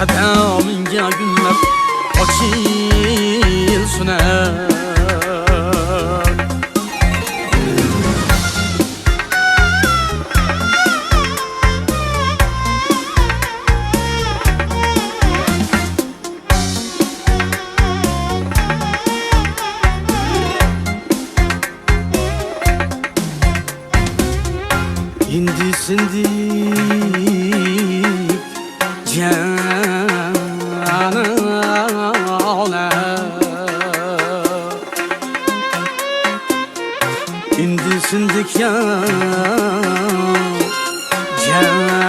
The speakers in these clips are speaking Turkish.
Kademinge günler açılsın İndi sindik canana İndi sindik ya canana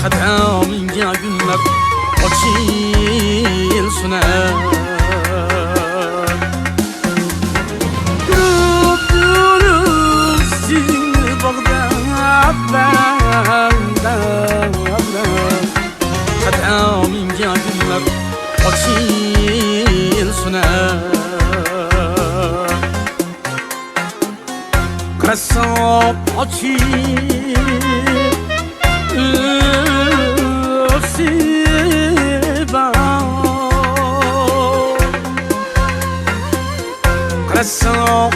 Kademinge günler açılsın Gülürsün Bağdat'tan Kademinge günler açılsın Kasap açılsın Kasap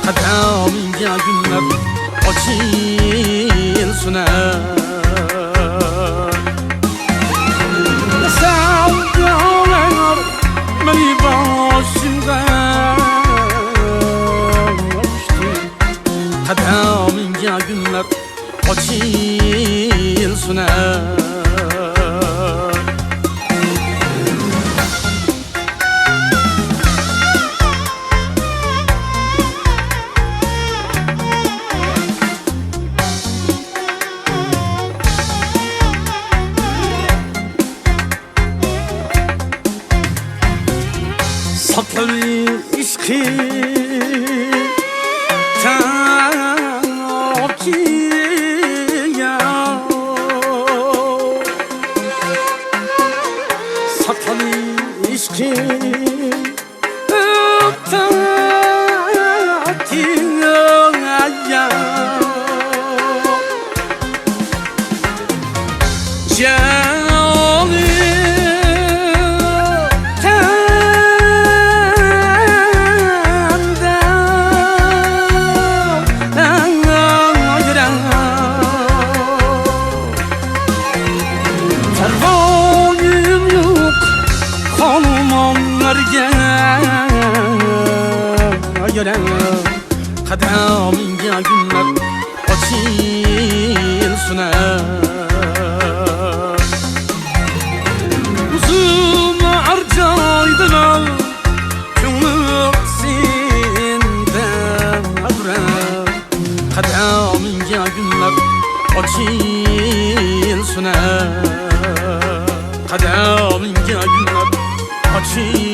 Kademinge günler açılsın Sevdalar beni başımdan açtı Kademinge günler açılsın Sakları işki takiya Sakları işki takiya Kademinge günler açılsın Uzun harcaydılar Kümük sinden Kademinge günler açılsın Kademinge günler açılsın